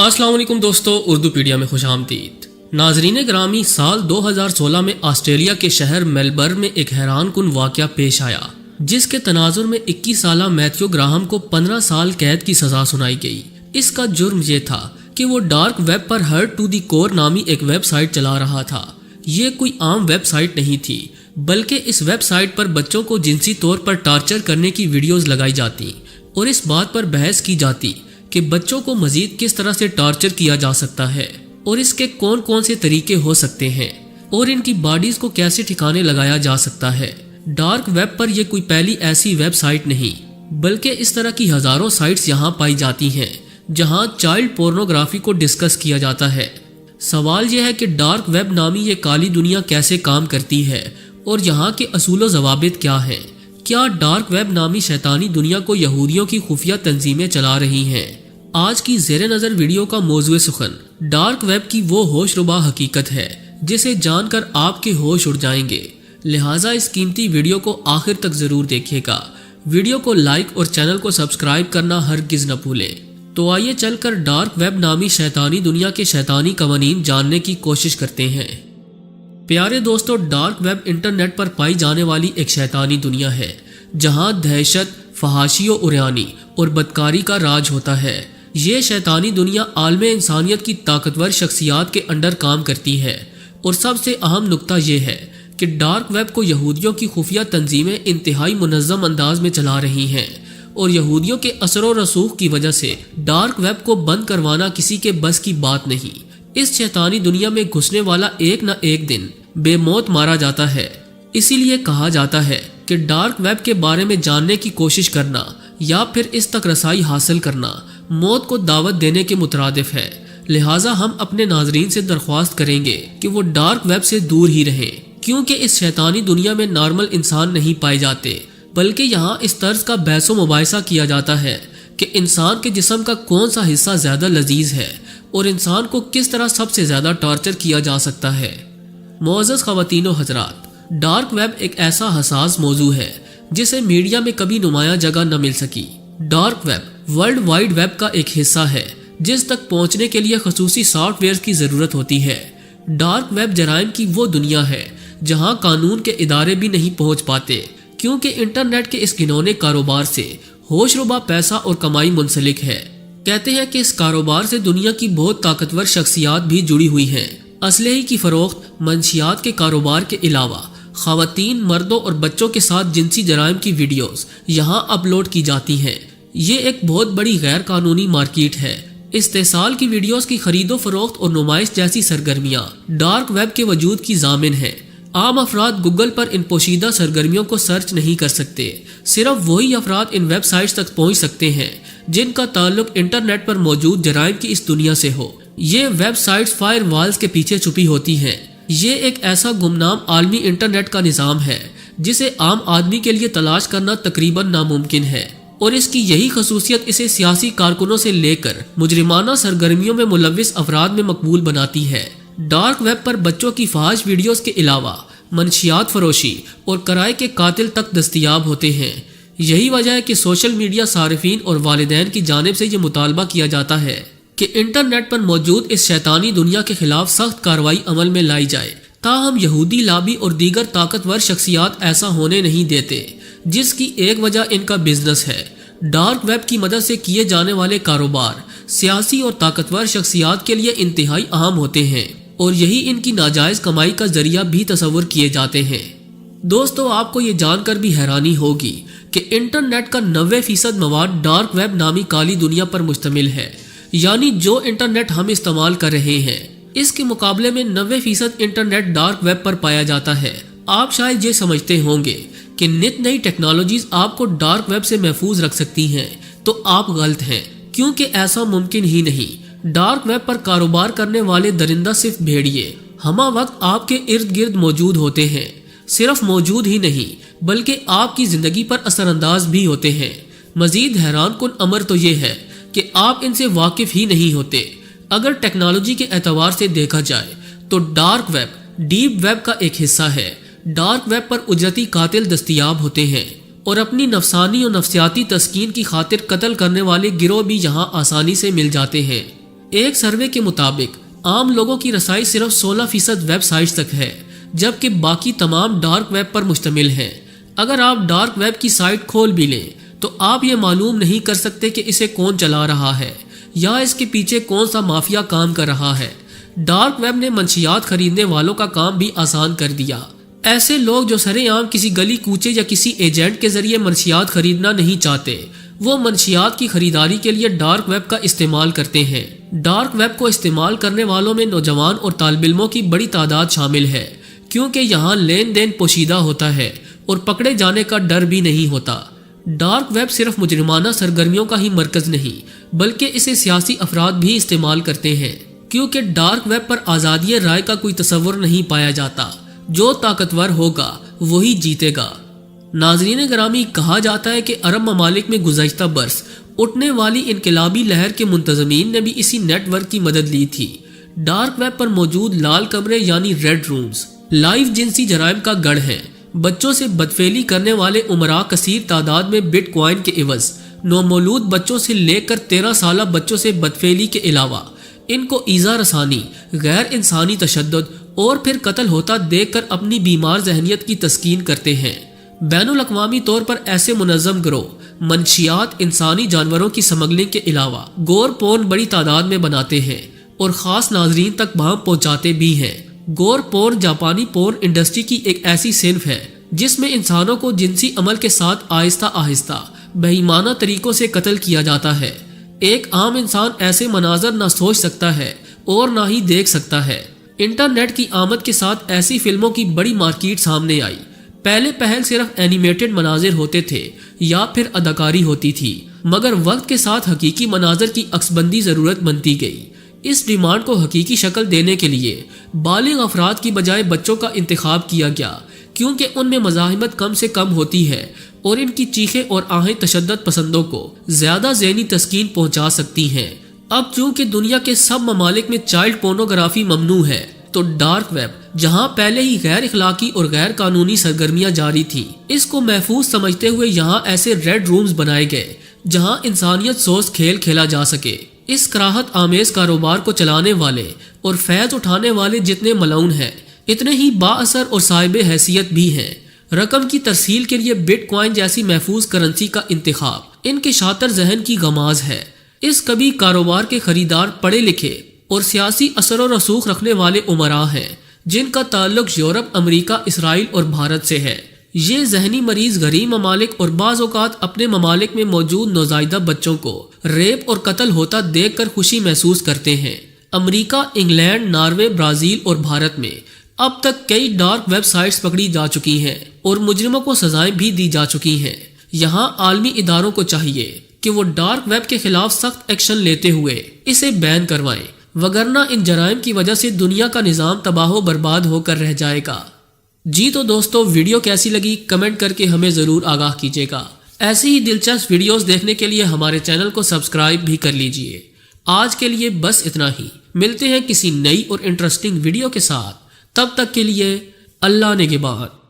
अस्सलाम वालेकुम दोस्तों, उर्दू पीडिया में खुश आमदीद। नाजरीन ग्रामी, साल 2016 में ऑस्ट्रेलिया के शहर मेलबर्न में एक हैरान कुन वाक़या पेश आया, जिसके तनाजुर में 21 साला मैथ्यू ग्राहम को 15 साल कैद की सजा सुनाई गई। इसका जुर्म ये था कि वो डार्क वेब पर हर्ट टू दी कोर नामी एक वेबसाइट चला रहा था। ये कोई आम वेबसाइट नहीं थी, बल्कि इस वेबसाइट पर बच्चों को जिनसी तौर पर टार्चर करने की वीडियोस लगाई जाती और इस बात पर बहस की जाती कि बच्चों को मजीद किस तरह से टार्चर किया जा सकता है और इसके कौन कौन से तरीके हो सकते हैं और इनकी बॉडीज को कैसे ठिकाने लगाया जा सकता है। डार्क वेब पर यह कोई पहली ऐसी वेबसाइट नहीं, बल्कि इस तरह की हजारों साइट्स यहाँ पाई जाती हैं जहाँ चाइल्ड पोर्नोग्राफी को डिस्कस किया जाता है। सवाल यह है कि डार्क वेब नामी ये काली दुनिया कैसे काम करती है और यहाँ के असूल व ज़वाबित क्या हैं। क्या डार्क वेब नामी शैतानी दुनिया को यहूदियों की खुफिया तंजीमें चला रही हैं? आज की ज़ेरे नज़र वीडियो का मौज़ूए सुखन डार्क वेब की वो होशरुबा हकीकत है जिसे जानकर आपके होश उड़ जाएंगे। लिहाजा इस कीमती वीडियो को आखिर तक ज़रूर देखिएगा। वीडियो को लाइक और चैनल को सब्सक्राइब करना हरगिज़ न भूलें। तो आइए चलकर डार्क वेब नामी शैतानी दुनिया के शैतानी कवानीन जानने की कोशिश करते हैं। प्यारे दोस्तों, डार्क वेब इंटरनेट पर पाई जाने वाली एक शैतानी दुनिया है जहां दहशत, फहाशी और उरियानी और बदकारी का राज होता है। ये शैतानी दुनिया आलमे इंसानियत की ताकतवर शख्सियात के अंडर काम करती है और सबसे अहम नुक्ता यह है कि डार्क वेब को यहूदियों की खुफिया तंजीमें इंतहाई मुनज़्ज़म अंदाज में चला रही हैं और यहूदियों के असर व रसूख की वजह से डार्क वेब को बंद करवाना किसी के बस की बात नहीं। इस शैतानी दुनिया में घुसने वाला एक न एक दिन बेमौत मारा जाता है। इसीलिए कहा जाता है कि डार्क वेब के बारे में जानने की कोशिश करना या फिर इस तक रसाई हासिल करना मौत को दावत देने के मुतरादिफ है। लिहाजा हम अपने नाजरीन से दरख्वास्त करेंगे कि वो डार्क वेब से दूर ही रहें, क्योंकि इस शैतानी दुनिया में नॉर्मल इंसान नहीं पाए जाते, बल्कि यहाँ इस तर्ज का बहसो मुबाहिसा किया जाता है कि इंसान के जिस्म का कौन सा हिस्सा ज्यादा लजीज है और इंसान को किस तरह सबसे ज्यादा टॉर्चर किया जा सकता है। मोअज़्ज़ज़ ख़वातीन व हज़रात, डार्क वेब एक ऐसा हसास मौजू है जिसे मीडिया में कभी नुमाया जगह न मिल सकी। Dark web world wide web का एक हिस्सा है जिस तक पहुंचने के लिए खसूसी सॉफ्टवेयर की जरूरत होती है। डार्क वेब जराइम की वो दुनिया है जहां कानून के इदारे भी नहीं पहुंच पाते, क्योंकि इंटरनेट के इस घिनौने कारोबार से होशरुबा पैसा और कमाई मुंसलिक है। कहते हैं कि इस कारोबार से दुनिया की बहुत ताकतवर शख्सियात भी जुड़ी हुई हैं। असलहे की फरोख्त, मंशियात के कारोबार के अलावा ख़वातीन, मर्दों और बच्चों के साथ जिनसी जराइम की वीडियोस यहाँ अपलोड की जाती हैं। ये एक बहुत बड़ी गैर कानूनी मार्केट है। इस्तेसाल की वीडियोस की खरीदो फरोख्त और नुमाइश जैसी सरगर्मियाँ डार्क वेब के वजूद की जामिन है। आम अफराद गूगल पर इन पोशीदा सरगर्मियों को सर्च नहीं कर सकते। सिर्फ वही अफराद इन वेबसाइट्स तक पहुँच सकते हैं जिनका ताल्लुक इंटरनेट पर मौजूद जराइम की इस दुनिया से हो। ये वेबसाइट्स फायर वॉल्स के पीछे छुपी होती हैं। ये एक ऐसा गुमनाम आलमी इंटरनेट का निज़ाम है जिसे आम आदमी के लिए तलाश करना तकरीबन नामुमकिन है, और इसकी यही खसूसियत इसे सियासी कारकुनों से लेकर मुजरिमाना सरगर्मियों में मुलव्विस अफराद में मकबूल बनाती है। डार्क वेब पर बच्चों की फहाश वीडियोस के अलावा मनशियात फरोशी और कराए के कातिल तक दस्तयाब होते हैं। यही वजह है कि सोशल मीडिया सारिफीन और वालिदैन की जानिब से ये मुतालबा किया जाता है कि इंटरनेट पर मौजूद इस शैतानी दुनिया के खिलाफ सख्त कार्रवाई अमल में लाई जाए। ताहम यहूदी लाबी और दीगर ताकतवर शख्सियात ऐसा होने नहीं देते, जिसकी एक वजह इनका बिजनेस है। डार्क वेब की मदद से किए जाने वाले कारोबार सियासी और ताकतवर शख्सियात के लिए इंतहाई अहम होते हैं और यही इनकी नाजायज कमाई का जरिया भी तस्वुर किए जाते हैं। दोस्तों, आपको ये जानकर भी हैरानी होगी कि इंटरनेट का 90% मवाद डार्क वेब नामी काली दुनिया पर मुश्तमिल है। यानी जो इंटरनेट हम इस्तेमाल कर रहे हैं, इसके मुकाबले में 90% इंटरनेट डार्क वेब पर पाया जाता है। आप शायद ये समझते होंगे कि नित नई टेक्नोलॉजीज आपको डार्क वेब से महफूज रख सकती हैं, तो आप गलत हैं, क्योंकि ऐसा मुमकिन ही नहीं। डार्क वेब पर कारोबार करने वाले दरिंदा सिर्फ भेड़िए हमा वक्त आपके इर्द गिर्द मौजूद होते हैं। सिर्फ मौजूद ही नहीं, बल्कि आपकी जिंदगी पर असरअंदाज भी होते हैं। मजीद हैरान कुन अमर तो ये है कि आप इनसे वाकिफ ही नहीं होते। अगर टेक्नोलॉजी के एतबार से देखा जाए तो डार्क वेब डीप वेब का एक हिस्सा है। डार्क वेब पर उजरती कातिल दस्तयाब होते हैं और अपनी नफसानी और नफसियाती तस्कीन की खातिर कत्ल करने वाले गिरोह भी यहाँ आसानी से मिल जाते हैं। ایک سروے کے مطابق عام لوگوں کی رسائی صرف 16% ویب سائٹس تک ہے، جبکہ باقی تمام ڈارک ویب پر مشتمل ہیں۔ اگر آپ ڈارک ویب کی سائٹ کھول بھی لیں تو آپ یہ معلوم نہیں کر سکتے کہ اسے کون چلا رہا ہے یا اس کے پیچھے کون سا مافیا کام کر رہا ہے۔ ڈارک ویب نے منشیات خریدنے والوں کا کام بھی آسان کر دیا۔ ایسے لوگ جو سرے عام کسی گلی کوچے یا کسی ایجنٹ کے ذریعے منشیات خریدنا نہیں چاہتے، وہ منشیات کی خریداری کے لیے ڈارک ویب کا استعمال کرتے ہیں۔ ڈارک ویب کو استعمال کرنے والوں میں نوجوان اور طالب علموں کی بڑی تعداد شامل ہے، کیونکہ یہاں لین دین پوشیدہ ہوتا ہے اور پکڑے جانے کا ڈر بھی نہیں ہوتا۔ ڈارک ویب صرف مجرمانہ سرگرمیوں کا ہی مرکز نہیں، بلکہ اسے سیاسی افراد بھی استعمال کرتے ہیں، کیونکہ ڈارک ویب پر آزادی رائے کا کوئی تصور نہیں پایا جاتا۔ جو طاقتور ہوگا وہی جیتے گا۔ ناظرین گرامی، کہا جاتا ہے کہ عرب ممالک میں گزشتہ برس اٹھنے والی انقلابی لہر کے منتظمین نے بھی اسی نیٹ ورک کی مدد لی تھی۔ ڈارک ویب پر موجود لال کمرے یعنی ریڈ رومز لائیو جنسی جرائم کا گڑھ ہیں۔ بچوں سے بدفعلی کرنے والے عمراء کثیر تعداد میں بٹ کوائن کے عوض نومولود بچوں سے لے کر 13 سالہ بچوں سے بدفعلی کے علاوہ ان کو ایذا رسانی، غیر انسانی تشدد اور پھر قتل ہوتا دیکھ کر اپنی بیمار ذہنیت کی تسکین کرتے ہیں۔ بین الاقوامی طور پر ایسے منظم گروہ منشیات، انسانی جانوروں کی سمگلنگ کے علاوہ گور پورن بڑی تعداد میں بناتے ہیں اور خاص ناظرین تک بہم پہنچاتے بھی ہیں۔ گور پورن جاپانی پورن انڈسٹری کی ایک ایسی صنف ہے جس میں انسانوں کو جنسی عمل کے ساتھ آہستہ آہستہ بے ایمانہ طریقوں سے قتل کیا جاتا ہے۔ ایک عام انسان ایسے مناظر نہ سوچ سکتا ہے اور نہ ہی دیکھ سکتا ہے۔ انٹرنیٹ کی آمد کے ساتھ ایسی فلموں کی بڑی مارکیٹ سامنے آئی۔ پہلے پہل صرف اینیمیٹڈ مناظر ہوتے تھے یا پھر اداکاری ہوتی تھی، مگر وقت کے ساتھ حقیقی مناظر کی عکس بندی ضرورت بنتی گئی۔ اس ڈیمانڈ کو حقیقی شکل دینے کے لیے بالغ افراد کی بجائے بچوں کا انتخاب کیا گیا، کیونکہ ان میں مزاحمت کم سے کم ہوتی ہے اور ان کی چیخیں اور آہیں تشدد پسندوں کو زیادہ ذہنی تسکین پہنچا سکتی ہیں۔ اب چونکہ دنیا کے سب ممالک میں چائلڈ پورنوگرافی ممنوع ہے، تو ڈارک ویب جہاں پہلے ہی غیر اخلاقی اور غیر قانونی سرگرمیاں جاری تھیں، اس کو محفوظ سمجھتے ہوئے یہاں ایسے ریڈ رومز بنائے گئے جہاں انسانیت سوز کھیل کھیلا جا سکے۔ اس کراہت آمیز کاروبار کو چلانے والے اور فیض اٹھانے والے جتنے ملعون ہیں، اتنے ہی با اثر اور صاحب حیثیت بھی ہیں۔ رقم کی ترسیل کے لیے بٹ کوائن جیسی محفوظ کرنسی کا انتخاب ان کے شاطر ذہن کی غماز ہے۔ اس کبھی کاروبار کے خریدار پڑھے لکھے اور سیاسی اثر و رسوخ رکھنے والے عمراء ہیں، جن کا تعلق یورپ، امریکہ، اسرائیل اور بھارت سے ہے۔ یہ ذہنی مریض غریب ممالک اور بعض اوقات اپنے ممالک میں موجود نوزائیدہ بچوں کو ریپ اور قتل ہوتا دیکھ کر خوشی محسوس کرتے ہیں۔ امریکہ، انگلینڈ، ناروے، برازیل اور بھارت میں اب تک کئی ڈارک ویب سائٹس پکڑی جا چکی ہیں اور مجرموں کو سزائیں بھی دی جا چکی ہیں۔ یہاں عالمی اداروں کو چاہیے کہ وہ ڈارک ویب کے خلاف سخت ایکشن لیتے ہوئے اسے بین کروائیں، وگرنہ ان جرائم کی وجہ سے دنیا کا نظام تباہ و برباد ہو کر رہ جائے گا۔ جی تو دوستو، ویڈیو کیسی لگی کمنٹ کر کے ہمیں ضرور آگاہ کیجیے گا۔ ایسی ہی دلچسپ ویڈیوز دیکھنے کے لیے ہمارے چینل کو سبسکرائب بھی کر لیجئے۔ آج کے لیے بس اتنا ہی، ملتے ہیں کسی نئی اور انٹرسٹنگ ویڈیو کے ساتھ۔ تب تک کے لیے اللہ نگہبان۔